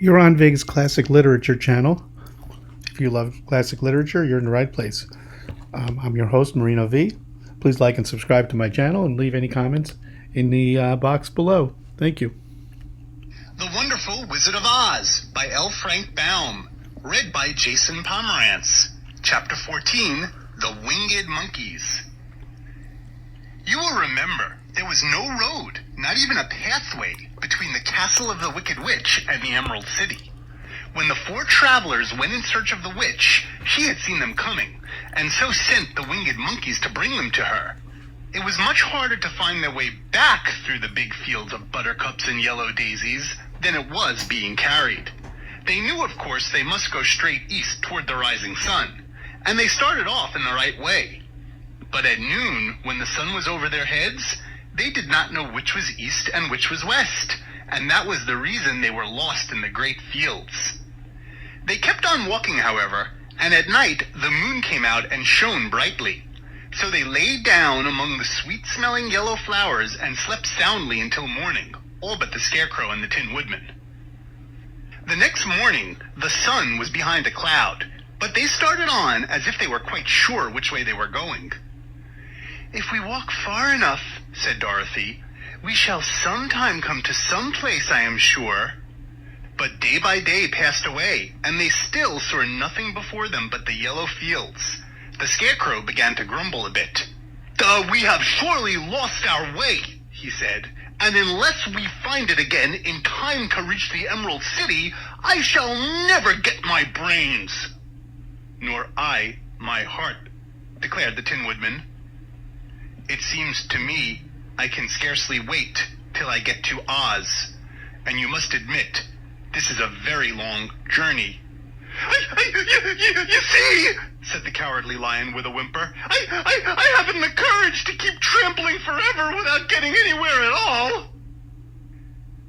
You're on Vig's Classic Literature channel. If you love classic literature, you're in the right place. I'm your host, Marino V. Please like and subscribe to my channel and leave any comments in the box below. Thank you. The Wonderful Wizard of Oz by L. Frank Baum. Read by Jason Pomerantz. Chapter 14, The Winged Monkeys. You will remember there was no road, not even a pathway, between the castle of the Wicked Witch and the Emerald City. When the four travelers went in search of the witch, she had seen them coming, and so sent the winged monkeys to bring them to her. It was much harder to find their way back through the big fields of buttercups and yellow daisies than it was being carried. They knew, of course, they must go straight east toward the rising sun, and they started off in the right way. But at noon, when the sun was over their heads, they did not know which was east and which was west, and that was the reason they were lost in the great fields. They kept on walking, however, and at night the moon came out and shone brightly. So they lay down among the sweet-smelling yellow flowers and slept soundly until morning, all but the Scarecrow and the Tin Woodman. The next morning, the sun was behind a cloud, but they started on as if they were quite sure which way they were going. "If we walk far enough," said Dorothy, "we shall sometime come to some place, I am sure." But day by day passed away, and they still saw nothing before them but the yellow fields. The Scarecrow began to grumble a bit. "We have surely lost our way," he said, "and unless we find it again in time to reach the Emerald City, I shall never get my brains." "Nor I my heart," declared the Tin Woodman. "It seems to me I can scarcely wait till I get to Oz, and you must admit this is a very long journey." You see," said the Cowardly Lion with a whimper, I haven't the courage to keep trampling forever without getting anywhere at all."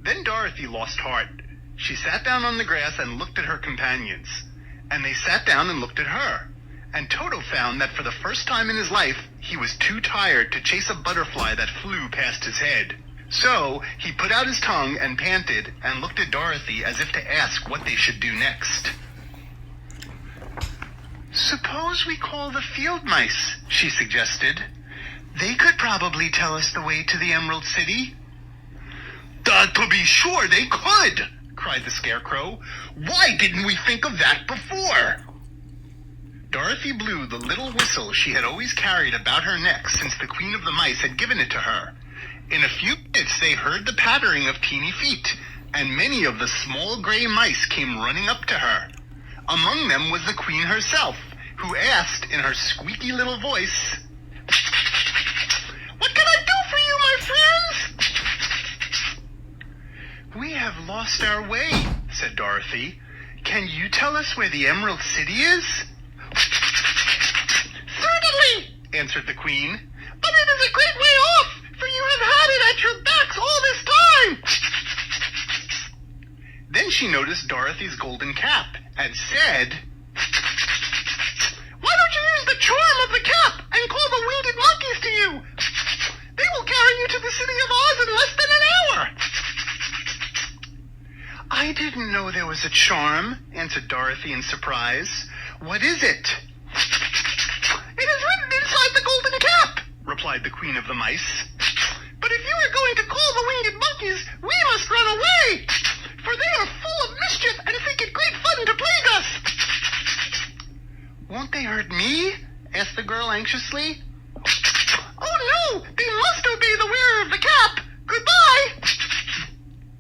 Then Dorothy lost heart. She sat down on the grass and looked at her companions, and they sat down and looked at her. And Toto found that for the first time in his life, he was too tired to chase a butterfly that flew past his head. So he put out his tongue and panted and looked at Dorothy as if to ask what they should do next. "Suppose we call the field mice," she suggested. "They could probably tell us the way to the Emerald City." To be sure they could," cried the Scarecrow. "Why didn't we think of that before?" Dorothy blew the little whistle she had always carried about her neck since the Queen of the Mice had given it to her. In a few minutes they heard the pattering of teeny feet, and many of the small gray mice came running up to her. Among them was the Queen herself, who asked in her squeaky little voice, "What can I do for you, my friends?" "We have lost our way," said Dorothy. "Can you tell us where the Emerald City is?" "Certainly," answered the Queen, "but it is a great way off, for you have had it at your backs all this time." Then she noticed Dorothy's golden cap and said, "Why don't you use the charm of the cap and call the winged monkeys to you? They will carry you to the city of Oz in less than an hour." "I didn't know there was a charm," answered Dorothy in surprise. "What is it?" "It is written inside the golden cap," replied the Queen of the Mice. "But if you are going to call the winged monkeys, we must run away, for they are full of mischief and think it great fun to plague us." "Won't they hurt me?" asked the girl anxiously. "Oh no, they must obey the wearer of the cap. Goodbye."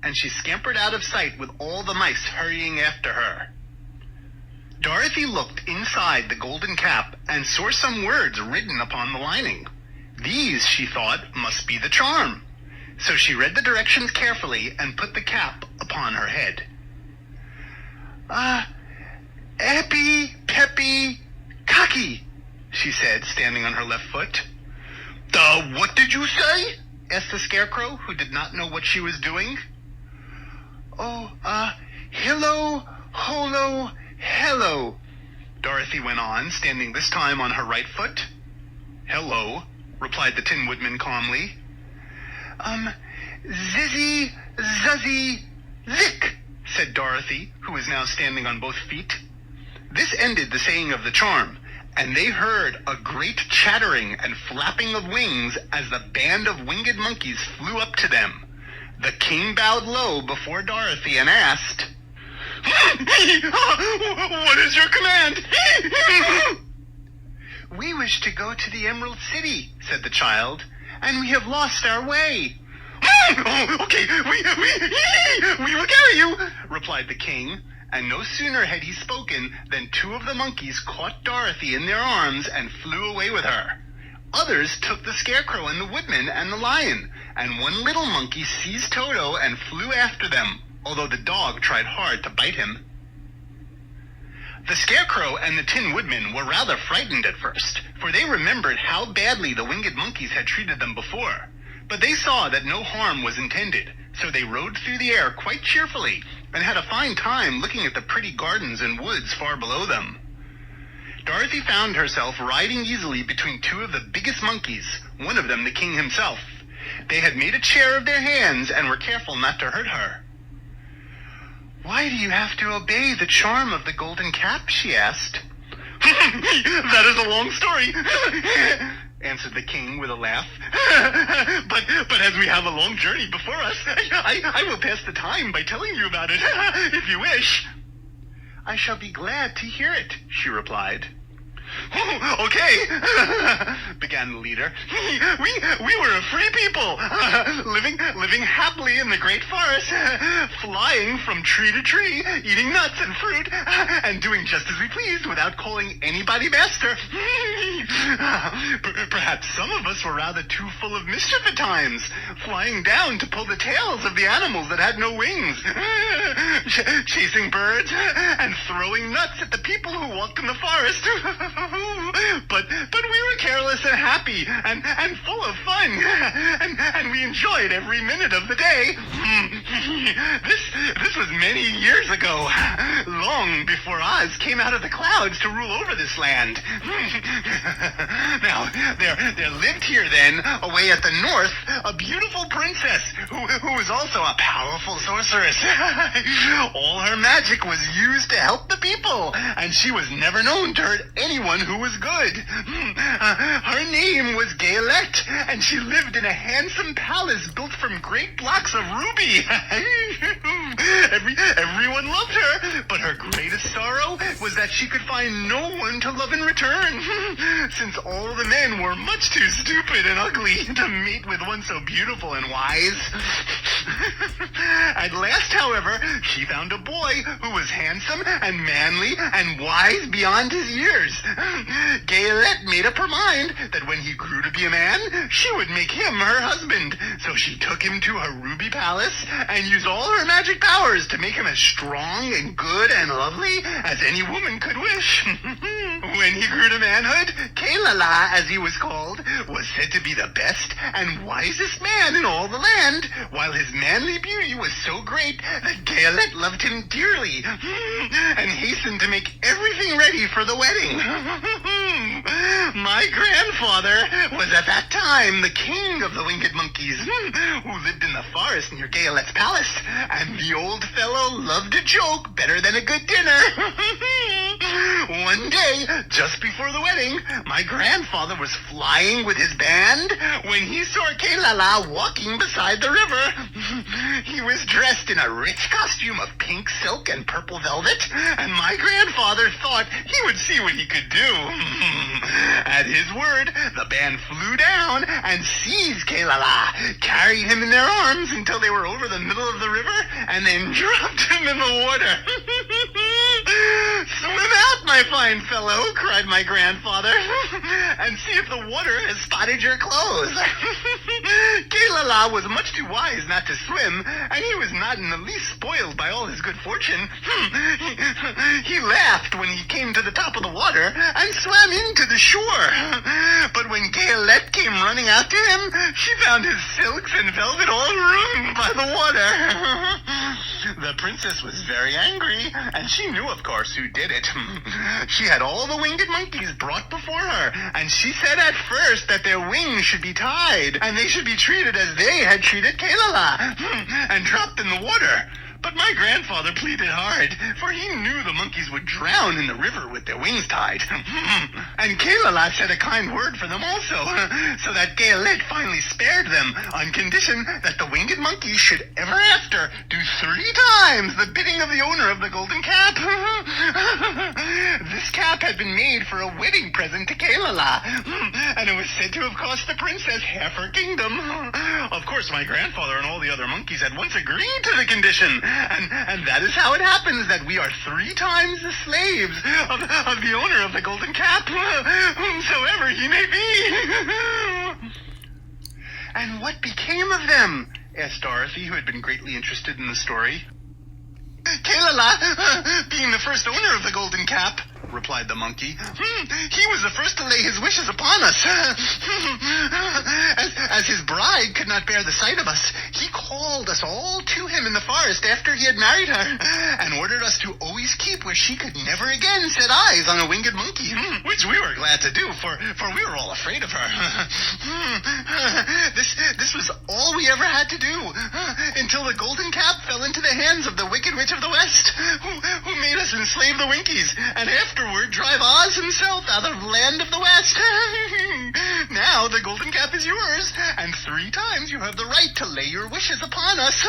And she scampered out of sight with all the mice hurrying after her. Dorothy looked inside the golden cap and saw some words written upon the lining. These, she thought, must be the charm. So she read the directions carefully and put the cap upon her head. "Eppy, peppy, cocky," she said, standing on her left foot. What did you say?" asked the Scarecrow, who did not know what she was doing. Hillo, holo, hello," Dorothy went on, standing this time on her right foot. "Hello," replied the Tin Woodman calmly. Zizzy, zuzzy, zick," said Dorothy, who was now standing on both feet. This ended the saying of the charm, and they heard a great chattering and flapping of wings as the band of winged monkeys flew up to them. The king bowed low before Dorothy and asked, "What is your command?" "We wish to go to the Emerald City," said the child, "and we have lost our way." "Okay, we will carry you," replied the king. And no sooner had he spoken than two of the monkeys caught Dorothy in their arms and flew away with her. Others took the Scarecrow and the Woodman and the Lion, and one little monkey seized Toto and flew after them, although the dog tried hard to bite him. The Scarecrow and the Tin Woodman were rather frightened at first, for they remembered how badly the winged monkeys had treated them before. But they saw that no harm was intended, so they rode through the air quite cheerfully and had a fine time looking at the pretty gardens and woods far below them. Dorothy found herself riding easily between two of the biggest monkeys, one of them the king himself. They had made a chair of their hands and were careful not to hurt her. "Why do you have to obey the charm of the golden cap?" she asked. "That is a long story," answered the king with a laugh. But as we have a long journey before us, I will pass the time by telling you about it, if you wish. "I shall be glad to hear it," she replied. "Okay," began the leader. We were a free people, living happily in the great forest, flying from tree to tree, eating nuts and fruit, and doing just as we pleased without calling anybody master. Perhaps some of us were rather too full of mischief at times, flying down to pull the tails of the animals that had no wings, chasing birds, and throwing nuts at the people who walked in the forest. But we were careless and happy and full of fun, and we enjoyed every minute of the day. This was many years ago, long before Oz came out of the clouds to rule over this land. Now, there lived here then, away at the north, a beautiful princess who was also a powerful sorceress. All her magic was used to help the people, and she was never known to hurt anyone who was good. Her name was Gayelette, and she lived in a handsome palace built from great blocks of ruby. Everyone loved her, but her greatest sorrow was that she could find no one to love in return, since all the men were much too stupid and ugly to mate with one so beautiful and wise. At last, however, she found a boy who was handsome and manly and wise beyond his years. Gayelette made up her mind that when he grew to be a man, she would make him her husband. So she took him to her ruby palace and used all her magic powers to make him as strong and good and lovely as any woman could wish. When he grew to manhood, Kaylala, as he was called, was said to be the best and wisest man in all the land, while his manly beauty was so great that Gayelette loved him dearly and hastened to make everything ready for the wedding. My grandfather was at that time the king of the winged monkeys, who lived in the forest near Gayelette's palace, and the old fellow loved a joke better than a good dinner. One day, just before the wedding, my grandfather was flying with his band when he saw Kaylala walking beside the river. He was dressed in a rich costume of pink silk and purple velvet, and my grandfather thought he would see what he could do. At his word, the band flew down and seized Kaylala, carried him in their arms until they were over the middle of the river, and then dropped him in the water. "Swim out, my fine fellow," cried my grandfather, "and see if the water has spotted your clothes." Kaylala was much too wise not to swim, and he was not in the least spoiled by all his good fortune. He laughed when he came to the top of the water and swam into the shore. But when Gayelette came running out to him, she found his silks and velvet all ruined by the water. The princess was very angry, and she knew, of course, who did it. She had all the winged monkeys brought before her, and she said at first that their wings should be tied, and they should be treated as they had treated Kaylala, and dropped in the water. But my grandfather pleaded hard, for he knew the monkeys would drown in the river with their wings tied. And Kailala said a kind word for them also, so that Gaelet finally spared them on condition that the winged monkeys should ever after do 3 times the bidding of the owner of the golden cap. This cap had been made for a wedding present to Kailala, and it was said to have cost the princess half her kingdom. Of course, my grandfather and all the other monkeys at once agreed to the condition, and that is how it happens that we are 3 times the slaves of the owner of the golden cap, whomsoever he may be. And what became of them? Asked Dorothy, who had been greatly interested in the story. Kailala, being the first owner of the golden cap, replied the monkey, he was the first to lay his wishes upon us. As his bride could not bear the sight of us, he called us all to him in the forest after he had married her, and ordered us to always keep where she could never again set eyes on a winged monkey, which we were glad to do, for we were all afraid of her. This was all we ever had to do, until the golden cap fell into the hands of the Wicked Witch of the West, who made us enslave the Winkies, and afterward drive Oz himself out of the land of the West. Now the golden cap is yours, and 3 times you have the right to lay your wishes upon us.